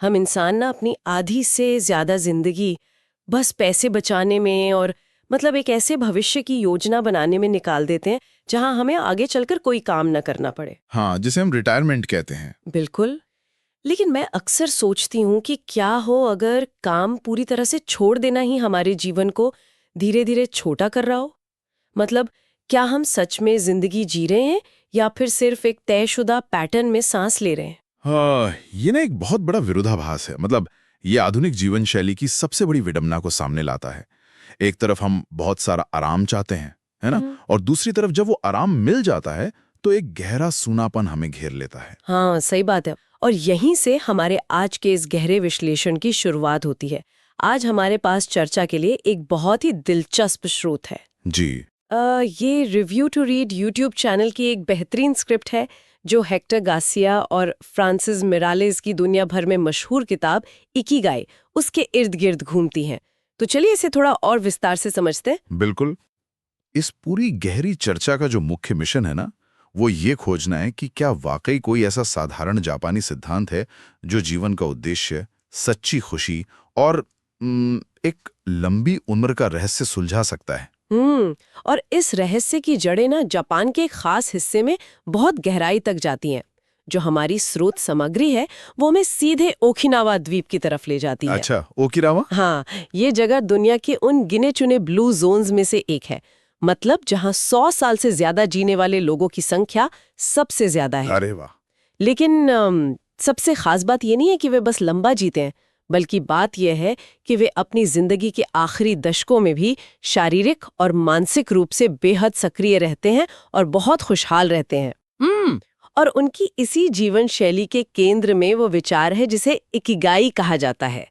हम इंसान ना अपनी आधी से ज्यादा जिंदगी बस पैसे बचाने में और मतलब एक ऐसे भविष्य की योजना बनाने में निकाल देते हैं जहां हमें आगे चलकर कोई काम न करना पड़े। हाँ, जिसे हम रिटायरमेंट कहते हैं। बिल्कुल। लेकिन मैं अक्सर सोचती हूँ कि क्या हो अगर काम पूरी तरह से छोड़ देना ही हमारे जीवन को धीरे धीरे छोटा कर रहा हो। मतलब क्या हम सच में जिंदगी जी रहे हैं या फिर सिर्फ एक तयशुदा पैटर्न में सांस ले रहे हैं। हाँ, ये ना एक बहुत बड़ा विरोधाभास है। मतलब ये आधुनिक जीवन शैली की सबसे बड़ी विडंबना को सामने लाता है। एक तरफ हम बहुत सारा आराम चाहते हैं, है ना? और दूसरी तरफ जब वो आराम मिल जाता है तो एक गहरा सूनापन हमें घेर लेता है। हाँ, सही बात है। और यहीं से हमारे आज के इस गहरे विश्लेषण की शुरुआत होती है। आज हमारे पास चर्चा के लिए एक बहुत ही दिलचस्प स्रोत है। जी। ये review to read YouTube channel की एक बेहतरीन स्क्रिप्ट है जो हेक्टर गार्सिया और फ्रांसिस मिरालेस की दुनिया भर में मशहूर किताब इकिगाई उसके इर्द गिर्द घूमती हैं। तो चलिए इसे थोड़ा और विस्तार से समझते हैं। बिल्कुल। इस पूरी गहरी चर्चा का जो मुख्य मिशन है ना, वो ये खोजना है कि क्या वाकई कोई ऐसा साधारण जापानी सिद्धांत है जो जीवन का उद्देश्य, सच्ची खुशी और एक लंबी उम्र का रहस्य सुलझा सकता है। और इस रहस्य की जड़ें ना जापान के एक खास हिस्से में बहुत गहराई तक जाती हैं। जो हमारी स्रोत सामग्री है वो हमें सीधे ओकिनावा द्वीप की तरफ ले जाती है। अच्छा, ओकिनावा? हाँ, ये जगह दुनिया के उन गिने चुने ब्लू जोन्स में से एक है। मतलब जहाँ 100 साल से ज्यादा जीने वाले लोगों की संख्या सबसे ज्यादा है। अरे वाह! लेकिन सबसे खास बात ये नहीं है कि वे बस लंबा जीते हैं, बल्कि बात यह है कि वे अपनी जिंदगी के आखिरी दशकों में भी शारीरिक और मानसिक रूप से बेहद सक्रिय रहते हैं और बहुत खुशहाल रहते हैं। और उनकी इसी जीवन शैली के केंद्र में वो विचार है जिसे इकिगाई कहा जाता है।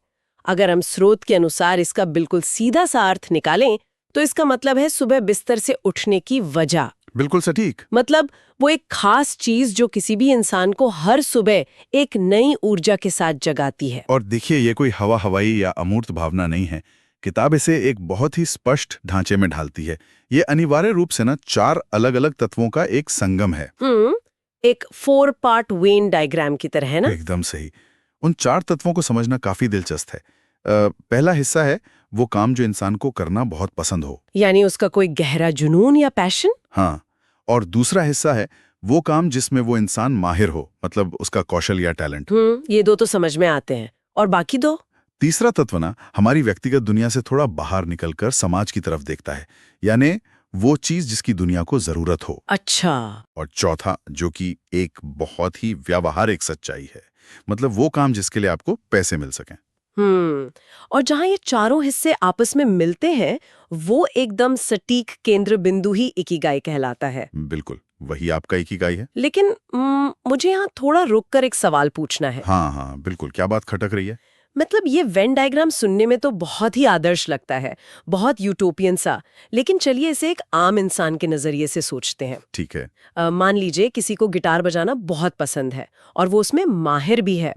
अगर हम स्रोत के अनुसार इसका बिल्कुल सीधा सा अर्थ निकालें तो इसका मतलब है सुबह बिस्तर से उठने की वजह। बिल्कुल सटीक। मतलब वो एक खास चीज जो किसी भी इंसान को हर सुबह एक नई ऊर्जा के साथ जगाती है। और देखिए, ये कोई हवा हवाई या अमूर्त भावना नहीं है। किताब इसे एक बहुत ही स्पष्ट ढांचे में ढालती है। ये अनिवार्य रूप से ना 4 अलग-अलग तत्वों का एक संगम है। एक 4 पार्ट वेन डायग्राम की तरह है ना। एकदम सही। उन 4 तत्वों को समझना काफी दिलचस्प है। पहला हिस्सा है वो काम जो इंसान को करना बहुत पसंद हो, यानी उसका कोई गहरा जुनून या पैशन। हाँ। और दूसरा हिस्सा है वो काम जिसमें वो इंसान माहिर हो, मतलब उसका कौशल या टैलेंट। ये दो तो समझ में आते हैं। और बाकी दो? तीसरा तत्व ना हमारी व्यक्तिगत दुनिया से थोड़ा बाहर निकलकर समाज की तरफ देखता है, यानी वो चीज जिसकी दुनिया को जरूरत हो। अच्छा। और चौथा, जो कि एक बहुत ही व्यावहारिक सच्चाई है, मतलब वो काम जिसके लिए आपको पैसे मिल सकें। और जहां ये चारों हिस्से आपस में मिलते हैं वो एकदम सटीक केंद्र बिंदु ही इकिगाई कहलाता है। बिल्कुल, वही आपका इकिगाई है। लेकिन मुझे यहाँ थोड़ा रुककर एक सवाल पूछना है। हाँ हाँ बिल्कुल, क्या बात खटक रही है? मतलब ये वेन डायग्राम सुनने में तो बहुत ही आदर्श लगता है, बहुत यूटोपियन सा। लेकिन चलिए इसे एक आम इंसान के नजरिए से सोचते हैं। ठीक है। मान लीजिए किसी को गिटार बजाना बहुत पसंद है और वो उसमें माहिर भी है।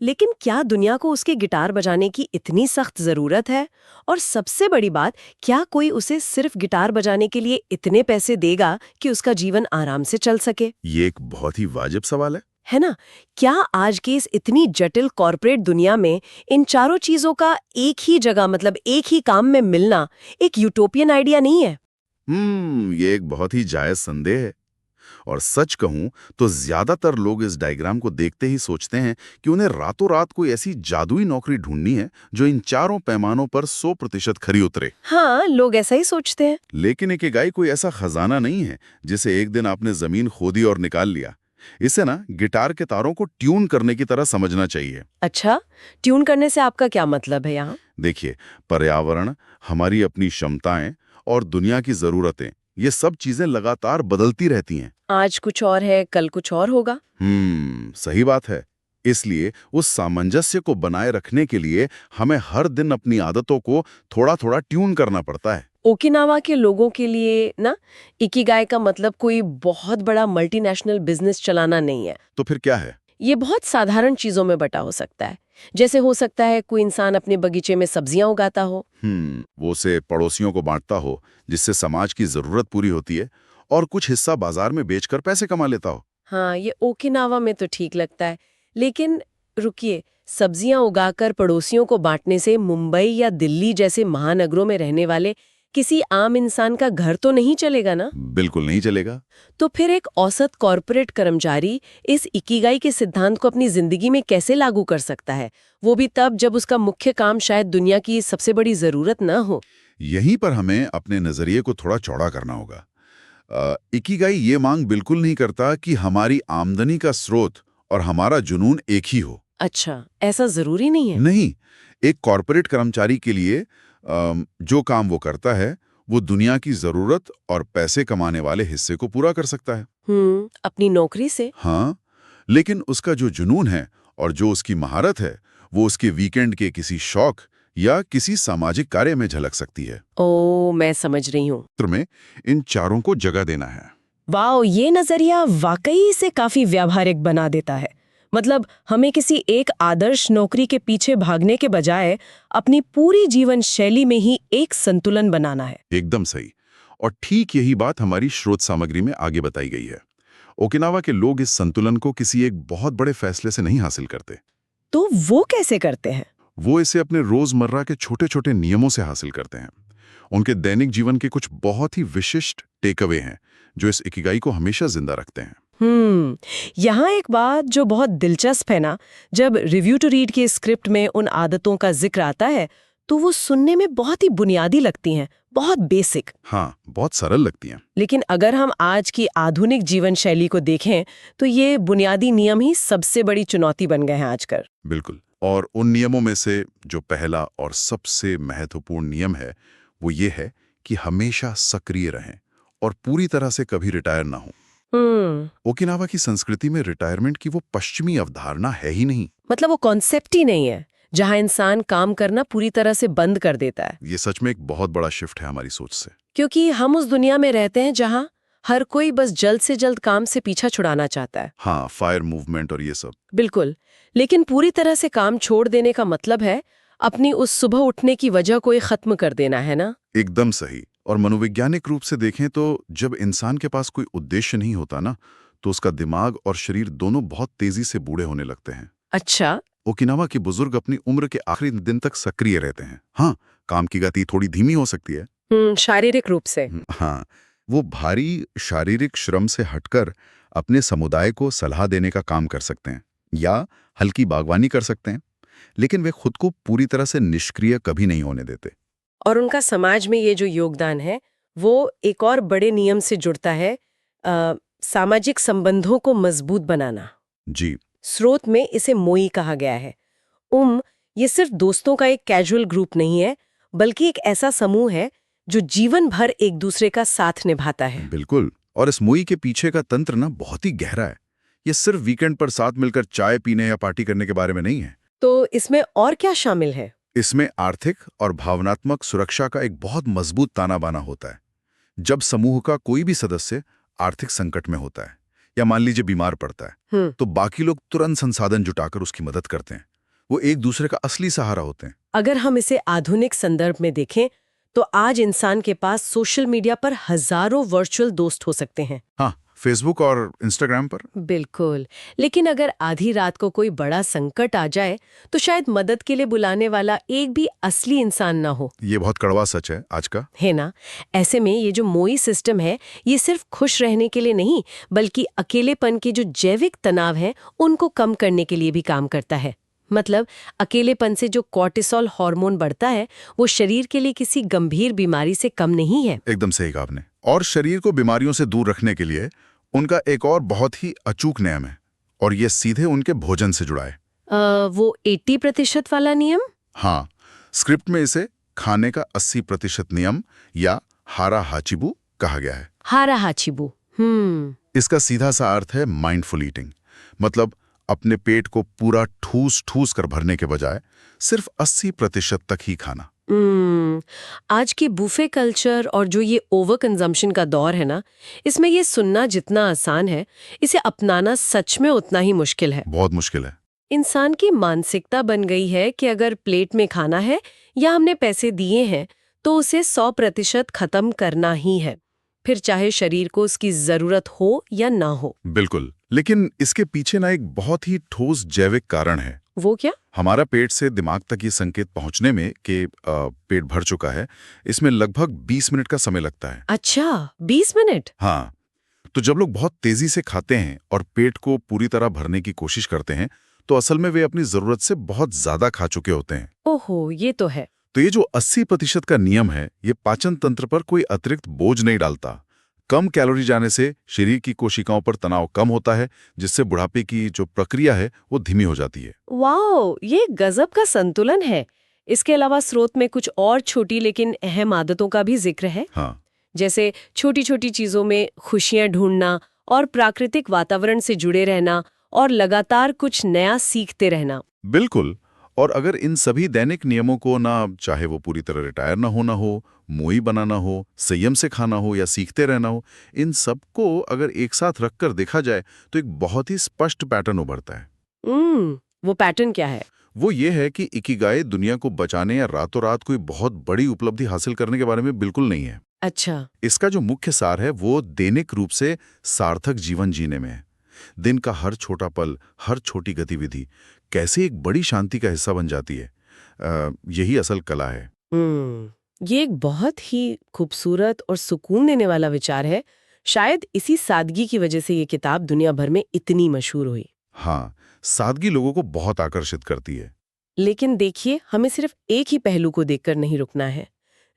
लेकिन क्या दुनिया को उसके गिटार बजाने की इतनी सख्त जरूरत है? और सबसे बड़ी बात, क्या कोई उसे सिर्फ गिटार बजाने के लिए इतने पैसे देगा कि उसका जीवन आराम से चल सके? ये एक बहुत ही वाजिब सवाल है ना? क्या आज की इस इतनी जटिल कॉर्पोरेट दुनिया में इन चारों चीजों का एक ही जगह, मतलब एक ही काम में मिलना एक यूटोपियन आइडिया नहीं है? ये एक बहुत ही जायज संदेह है। और सच कहूं तो ज्यादातर लोग इस डायग्राम को देखते ही सोचते हैं कि उन्हें रातों रात कोई ऐसी जादुई नौकरी ढूंढनी है जो इन चारों पैमानों पर 100% खरी उतरे। हाँ, लोग ऐसा ही सोचते हैं। लेकिन इकिगाई कोई ऐसा खजाना नहीं है जिसे एक दिन आपने जमीन खोदी और निकाल लिया। इसे ना गिटार के तारों को ट्यून करने की तरह समझना चाहिए। अच्छा, ट्यून करने से आपका क्या मतलब है यहाँ? देखिए, पर्यावरण, हमारी अपनी क्षमताएं और दुनिया की जरूरतें, ये सब चीजें लगातार बदलती रहती हैं। आज कुछ और है, कल कुछ और होगा। सही बात है। इसलिए उस सामंजस्य को बनाए रखने के लिए हमें हर दिन अपनी आदतों को थोड़ा थोड़ा ट्यून करना पड़ता है। ओकिनावा के लोगों के लिए ना इकिगाई का मतलब कोई बहुत बड़ा मल्टीनेशनल बिजनेस चलाना नहीं है। तो फिर क्या है? ये बहुत साधारण चीजों में बटा हो सकता है। जैसे हो सकता है कोई इंसान अपने बगीचे में सब्जियां उगाता हो। वो उसे पड़ोसियों को बांटता हो जिससे समाज की जरूरत पूरी होती है, और कुछ हिस्सा बाजार में बेचकर पैसे कमा लेता हो। हाँ, ये ओकिनावा में तो ठीक लगता है। लेकिन रुकिए, सब्जियां उगाकर पड़ोसियों को बांटने से मुंबई या दिल्ली जैसे महानगरों में रहने वाले किसी आम इंसान का घर तो नहीं चलेगा ना? बिल्कुल नहीं चलेगा। तो फिर एक औसत कॉर्पोरेट कर्मचारी इस इकिगाई के सिद्धांत को अपनी जिंदगी में कैसे लागू कर सकता है, वो भी तब जब उसका मुख्य काम शायद दुनिया की सबसे बड़ी जरूरत न हो? यहीं पर हमें अपने नजरिए को थोड़ा चौड़ा करना होगा। इकिगाई ये मांग बिल्कुल नहीं करता कि हमारी आमदनी का स्रोत और हमारा जुनून एक ही हो। अच्छा, ऐसा जरूरी नहीं है? नहीं, एक कॉर्पोरेट कर्मचारी के लिए जो काम वो करता है वो दुनिया की जरूरत और पैसे कमाने वाले हिस्से को पूरा कर सकता है। अपनी नौकरी से? हाँ, लेकिन उसका जो जुनून है और जो उसकी महारत है वो उसके वीकेंड के किसी शौक या किसी सामाजिक कार्य में झलक सकती है। ओ, मैं समझ रही हूँ। चित्र में इन चारों को जगह देना है। वाओ, ये नजरिया वाकई से काफी व्यावहारिक बना देता है। मतलब हमें किसी एक आदर्श नौकरी के पीछे भागने के बजाय अपनी पूरी जीवन शैली में ही एक संतुलन बनाना है। एकदम सही। और ठीक यही बात हमारी स्रोत सामग्री में आगे बताई गई है। ओकिनावा के लोग इस संतुलन को किसी एक बहुत बड़े फैसले से नहीं हासिल करते। तो वो कैसे करते हैं? वो इसे अपने रोजमर्रा के छोटे छोटे नियमों से हासिल करते हैं। उनके दैनिक जीवन के कुछ बहुत ही विशिष्ट टेकअवे हैं जो इस इकिगाई को हमेशा जिंदा रखते हैं। यहाँ एक बात जो बहुत दिलचस्प है ना, जब रिव्यू टू रीड के स्क्रिप्ट में उन आदतों का जिक्र आता है तो वो सुनने में बहुत ही बुनियादी लगती हैं, बहुत बेसिक। हाँ, बहुत सरल लगती हैं। लेकिन अगर हम आज की आधुनिक जीवन शैली को देखें तो ये बुनियादी नियम ही सबसे बड़ी चुनौती बन गए हैं आजकल। बिल्कुल। और उन नियमों में से जो पहला और सबसे महत्वपूर्ण नियम है वो ये है कि हमेशा सक्रिय रहें और पूरी तरह से कभी रिटायर ना हो। ओकिनावा की संस्कृति में रिटायरमेंट की वो पश्चिमी अवधारणा है ही नहीं। मतलब वो कॉन्सेप्ट ही नहीं है जहां इंसान काम करना पूरी तरह से बंद कर देता है। ये सच में एक बहुत बड़ा शिफ्ट है हमारी सोच से। क्योंकि हम उस दुनिया में रहते हैं जहां हर कोई बस जल्द से जल्द काम से पीछा छुड़ाना चाहता है। हाँ, फायर मूवमेंट और ये सब। बिल्कुल। लेकिन पूरी तरह से काम छोड़ देने का मतलब है अपनी उस सुबह उठने की वजह को ही खत्म कर देना, है ना? एकदम सही। और मनोवैज्ञानिक रूप से देखें तो जब इंसान के पास कोई उद्देश्य नहीं होता ना, तो उसका दिमाग और शरीर दोनों बहुत तेजी से बूढ़े होने लगते हैं। अच्छा। ओकिनावा के बुजुर्ग अपनी उम्र के आखिरी दिन तक सक्रिय रहते हैं। हाँ, काम की गति थोड़ी धीमी हो सकती है। शारीरिक रूप से। हाँ, वो भारी शारीरिक श्रम से हटकर अपने समुदाय को सलाह देने का काम कर सकते हैं या हल्की बागवानी कर सकते हैं, लेकिन वे खुद को पूरी तरह से निष्क्रिय कभी नहीं होने देते। और उनका समाज में ये जो योगदान है वो एक और बड़े नियम से जुड़ता है, सामाजिक संबंधों को मजबूत बनाना। जी। स्रोत में इसे मोई कहा गया है। ये सिर्फ दोस्तों का एक कैजुअल ग्रुप नहीं है, बल्कि एक ऐसा समूह है जो जीवन भर एक दूसरे का साथ निभाता है। बिल्कुल। और इस मोई के पीछे का तंत्र ना बहुत ही गहरा है। ये सिर्फ वीकेंड पर साथ मिलकर चाय पीने या पार्टी करने के बारे में नहीं है। तो इसमें और क्या शामिल है? इसमें आर्थिक और भावनात्मक सुरक्षा का एक बहुत मजबूत ताना बाना होता है। जब समूह का कोई भी सदस्य आर्थिक संकट में होता है या मान लीजिए बीमार पड़ता है, तो बाकी लोग तुरंत संसाधन जुटाकर उसकी मदद करते हैं। वो एक दूसरे का असली सहारा होते हैं। अगर हम इसे आधुनिक संदर्भ में देखें तो आज इंसान के पास सोशल मीडिया पर हजारों वर्चुअल दोस्त हो सकते हैं। हाँ, फेसबुक और इंस्टाग्राम पर। बिल्कुल। लेकिन अगर आधी रात को कोई बड़ा संकट आ जाए तो शायद मदद के लिए बुलाने वाला एक भी असली इंसान ना हो। ये बहुत कड़वा सच है आज का, है ना? ऐसे में ये जो मोई सिस्टम है ये सिर्फ खुश रहने के लिए नहीं, बल्कि अकेलेपन के जो जैविक तनाव है उनको कम करने के लिए भी काम करता है। मतलब अकेलेपन से जो कॉर्टिसोल हार्मोन बढ़ता है वो शरीर के लिए किसी गंभीर बीमारी से कम नहीं है। एकदम सही कहा आपने। और शरीर को बीमारियों से दूर रखने के लिए उनका एक और बहुत ही अचूक नियम है, और ये सीधे उनके भोजन से जुड़ा है। वो 80% वाला नियम? हाँ, स्क्रिप्ट में इसे खाने का 80% नियम या हारा हाचिबू कहा गया है। हारा हाचिबू। इसका सीधा सा अर्थ है माइंडफुल ईटिंग। मतलब अपने पेट को पूरा ठूस ठूस कर भरने के बजाय सिर्फ 80% तक ही खाना। आज के बुफे कल्चर और जो ये ओवर कंजम्पशन का दौर है ना, इसमें ये सुनना जितना आसान है, इसे अपनाना सच में उतना ही मुश्किल है। बहुत मुश्किल है। इंसान की मानसिकता बन गई है कि अगर प्लेट में खाना है या हमने पैसे दिए हैं तो उसे 100% खत्म करना ही है, फिर चाहे शरीर को उसकी जरूरत हो या ना हो। बिल्कुल। लेकिन इसके पीछे ना एक बहुत ही ठोस जैविक कारण है, वो क्या? हमारा पेट से दिमाग तक ये संकेत पहुंचने में कि पेट भर चुका है, इसमें लगभग 20 मिनट का समय लगता है। अच्छा, 20 मिनट? हाँ, तो जब लोग बहुत तेजी से खाते हैं और पेट को पूरी तरह भरने की कोशिश करते हैं, तो असल में वे अपनी जरूरत से बहुत ज्यादा खा चुके होते हैं। ओहो, ये तो है। तो ये जो 80% का नियम है, ये पाचन तंत्र पर कोई अतिरिक्त बोझ नहीं डालता। कम कैलोरी जाने से शरीर की कोशिकाओं पर तनाव कम होता है, जिससे बुढ़ापे की जो प्रक्रिया है वो धीमी हो जाती है। वाओ, ये गजब का संतुलन है। इसके अलावा स्रोत में कुछ और छोटी लेकिन अहम आदतों का भी जिक्र है, हाँ, जैसे छोटी छोटी चीजों में खुशियां ढूंढना और प्राकृतिक वातावरण से जुड़े रहना और लगातार कुछ नया सीखते रहना। बिल्कुल। और अगर इन सभी दैनिक नियमों को ना, चाहे वो पूरी तरह रिटायर ना होना हो, मोई बनाना हो, संयम से खाना हो या सीखते रहना हो, इन सबको अगर एक साथ रखकर देखा जाए तो एक बहुत ही स्पष्ट पैटर्न उभरता है। वो पैटर्न क्या है? वो ये है कि इकिगाई दुनिया को बचाने या रातों रात कोई बहुत बड़ी उपलब्धि हासिल करने के बारे में बिल्कुल नहीं है। अच्छा। इसका जो मुख्य सार है वो दैनिक रूप से सार्थक जीवन जीने में है। दिन का हर छोटा पल, हर छोटी गतिविधि कैसे एक बड़ी शांति का हिस्सा बन जाती है, यही असल कला है। ये एक बहुत ही खूबसूरत और सुकून देने वाला विचार है। शायद इसी सादगी की वजह से ये किताब दुनिया भर में इतनी मशहूर हुई। हाँ, सादगी लोगों को बहुत आकर्षित करती है। लेकिन देखिए, हमें सिर्फ एक ही पहलू को देखकर नहीं रुकना है।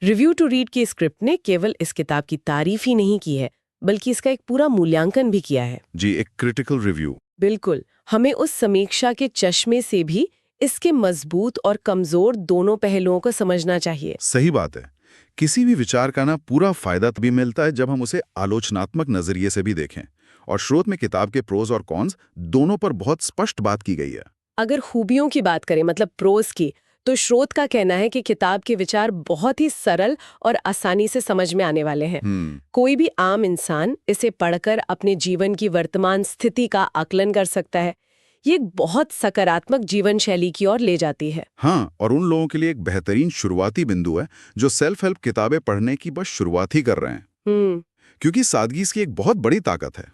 रिव्यू टू रीड की स्क्रिप्ट ने केवल इस किताब की तारीफ ही नहीं की है, बल्कि इसका एक पूरा मूल्यांकन भी किया है। जी, एक क्रिटिकल रिव्यू। बिल्कुल, हमें उस समीक्षा के चश्मे से भी इसके मजबूत और कमजोर दोनों पहलुओं को समझना चाहिए। सही बात है। किसी भी विचार का ना पूरा फायदा तभी मिलता है जब हम उसे आलोचनात्मक नजरिए से भी देखें। और स्रोत में किताब के प्रोज और कॉन्स दोनों पर बहुत स्पष्ट बात की गई है। अगर खूबियों की बात करें, मतलब प्रोज की, तो स्रोत का कहना है कि किताब के विचार बहुत ही सरल और आसानी से समझ में आने वाले हैं। कोई भी आम इंसान इसे पढ़कर अपने जीवन की वर्तमान स्थिति का आकलन कर सकता है। ये एक बहुत सकारात्मक जीवन शैली की ओर ले जाती है। हाँ, और उन लोगों के लिए एक बेहतरीन शुरुआती बिंदु है जो सेल्फ हेल्प किताबें पढ़ने की बस शुरुआत ही कर रहे हैं। क्योंकि सादगी इसकी एक बहुत बड़ी ताकत है।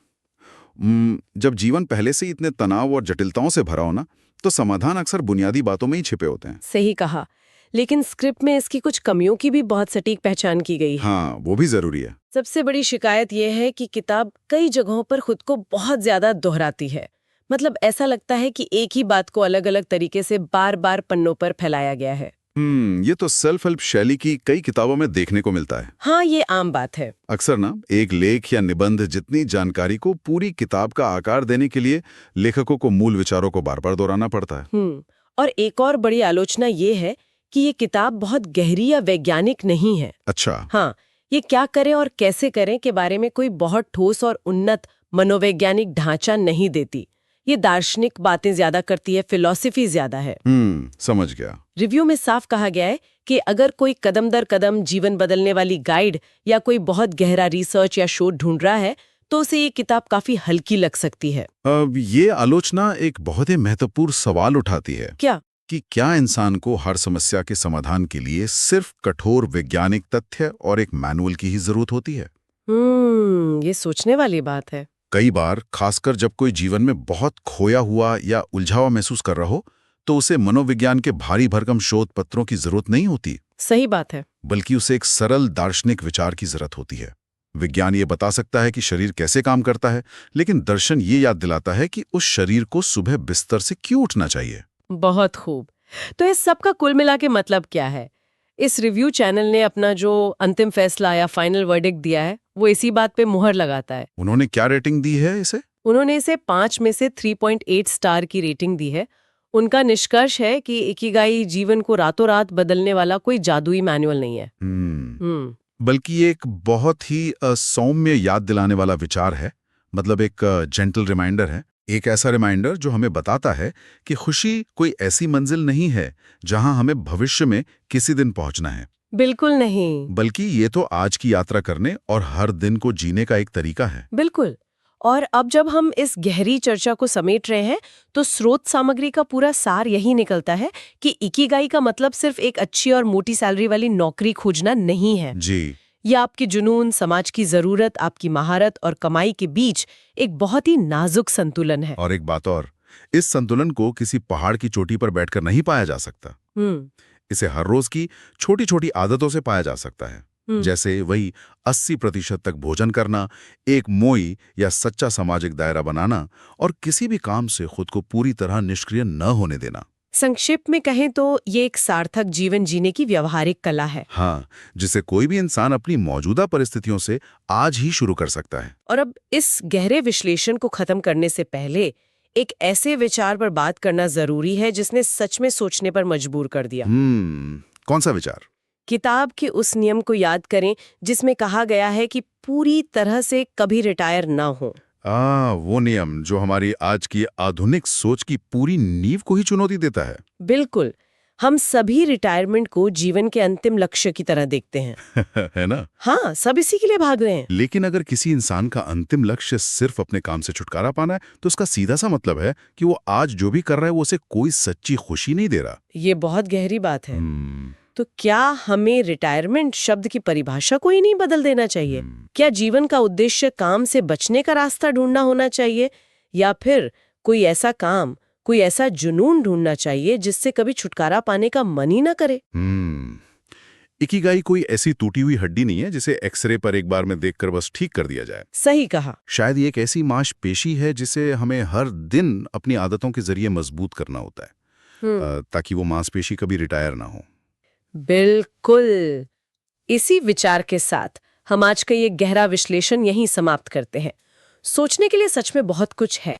जब जीवन पहले से ही इतने तनाव और जटिलताओं से भरा हो ना, तो समाधान अक्सर बुनियादी बातों में ही छिपे होते हैं। सही कहा, लेकिन स्क्रिप्ट में इसकी कुछ कमियों की भी बहुत सटीक पहचान की गई है। हाँ, वो भी जरूरी है। सबसे बड़ी शिकायत यह है कि किताब कई जगहों पर खुद को बहुत ज्यादा दोहराती है। मतलब ऐसा लगता है कि एक ही बात को अलग अलग तरीके से बार बार पन्नों पर फैलाया गया है। ये तो सेल्फ हेल्प शैली की कई किताबों में देखने को मिलता है। हाँ, ये आम बात है। अक्सर ना एक लेख या निबंध जितनी जानकारी को पूरी किताब का आकार देने के लिए लेखकों को मूल विचारों को बार बार दोहराना पड़ता है। और एक और बड़ी आलोचना ये है कि ये किताब बहुत गहरी या वैज्ञानिक नहीं है। अच्छा। हाँ, ये क्या करें और कैसे करें के बारे में कोई बहुत ठोस और उन्नत मनोवैज्ञानिक ढांचा नहीं देती। ये दार्शनिक बातें ज्यादा करती है, फिलॉसफी ज्यादा है। समझ गया। रिव्यू में साफ कहा गया है कि अगर कोई कदम दर कदम जीवन बदलने वाली गाइड या कोई बहुत गहरा रिसर्च या शोध ढूंढ रहा है, तो उसे ये किताब काफी हल्की लग सकती है। अब ये आलोचना एक बहुत ही महत्वपूर्ण सवाल उठाती है। क्या? कि क्या इंसान को हर समस्या के समाधान के लिए सिर्फ कठोर वैज्ञानिक तथ्य और एक मैनुअल की ही जरूरत होती है? ये सोचने वाली बात है। कई बार, खासकर जब कोई जीवन में बहुत खोया हुआ या उलझा हुआ महसूस कर रहा हो, तो उसे मनोविज्ञान के भारी भरकम शोध पत्रों की जरूरत नहीं होती। सही बात है। बल्कि उसे एक सरल दार्शनिक विचार की जरूरत होती है। विज्ञान ये बता सकता है कि शरीर कैसे काम करता है, लेकिन दर्शन ये याद दिलाता है कि उस शरीर को सुबह बिस्तर से क्यों उठना चाहिए। बहुत खूब। तो इस सब का कुल मिला के मतलब क्या है? इस रिव्यू चैनल ने अपना जो अंतिम फैसला या फाइनल वर्डिक्ट दिया है, वो इसी बात पे मुहर लगाता है। उन्होंने क्या रेटिंग दी है इसे? उन्होंने इसे 5 में से 3.8 स्टार की रेटिंग दी है। उनका निष्कर्ष है कि इकिगाई जीवन को रातों रात बदलने वाला कोई जादुई मैनुअल नहीं है। बल्कि ये एक बहुत ही सौम्य याद दिलाने वाला विचार है। मतलब एक जेंटल रिमाइंडर है। एक ऐसा रिमाइंडर जो हमें बताता है कि खुशी कोई ऐसी मंजिल नहीं है जहां हमें भविष्य में किसी दिन पहुंचना है। बिल्कुल नहीं। बल्कि ये तो आज की यात्रा करने और हर दिन को जीने का एक तरीका है। बिल्कुल। और अब जब हम इस गहरी चर्चा को समेट रहे हैं, तो स्रोत सामग्री का पूरा सार यही निकलता है कि इकिगाई का मतलब सिर्फ एक अच्छी और मोटी सैलरी वाली नौकरी खोजना नहीं है। जी। यह आपकी जुनून, समाज की जरूरत, आपकी महारत और कमाई के बीच एक बहुत ही नाजुक संतुलन है। और एक बात और, इस संतुलन को किसी पहाड़ की चोटी पर बैठकर नहीं पाया जा सकता। इसे हर रोज की छोटी छोटी आदतों से पाया जा सकता है। जैसे वही 80% तक भोजन करना, एक मोई या सच्चा सामाजिक दायरा बनाना और किसी भी काम से खुद को पूरी तरह निष्क्रिय न होने देना। संक्षेप में कहें तो ये एक सार्थक जीवन जीने की व्यवहारिक कला है। हाँ, जिसे कोई भी इंसान अपनी मौजूदा परिस्थितियों से आज ही शुरू कर सकता है। और अब इस गहरे विश्लेषण को खत्म करने से पहले एक ऐसे विचार पर बात करना जरूरी है जिसने सच में सोचने पर मजबूर कर दिया। कौन सा विचार? किताब के उस नियम को याद करें जिसमें कहा गया है कि पूरी तरह से कभी रिटायर ना हो। वो नियम जो हमारी आज की आधुनिक सोच की पूरी नींव को ही चुनौती देता है। बिल्कुल, हम सभी रिटायरमेंट को जीवन के अंतिम लक्ष्य की तरह देखते हैं। है ना? हाँ, सब इसी के लिए भाग रहे हैं। लेकिन अगर किसी इंसान का अंतिम लक्ष्य सिर्फ अपने काम से छुटकारा पाना है, तो उसका सीधा सा मतलब है कि वो आज जो भी कर रहा है वो उसे कोई सच्ची खुशी नहीं दे रहा। ये बहुत गहरी बात है। तो क्या हमें रिटायरमेंट शब्द की परिभाषा को ही नहीं बदल देना चाहिए? क्या जीवन का उद्देश्य काम से बचने का रास्ता ढूंढना होना चाहिए, या फिर कोई ऐसा काम, कोई ऐसा जुनून ढूंढना चाहिए जिससे कभी छुटकारा पाने का मन ही ना करे? इकिगाई कोई ऐसी टूटी हुई हड्डी नहीं है जिसे एक्सरे पर एक बार में देखकर बस ठीक कर दिया जाए। सही कहा। शायद ये एक ऐसी मांसपेशी है जिसे हमें हर दिन अपनी आदतों के जरिए मजबूत करना होता है, ताकि वो मांसपेशी कभी रिटायर ना हो। बिल्कुल। इसी विचार के साथ हम आज का ये गहरा विश्लेषण यहीं समाप्त करते हैं। सोचने के लिए सच में बहुत कुछ है।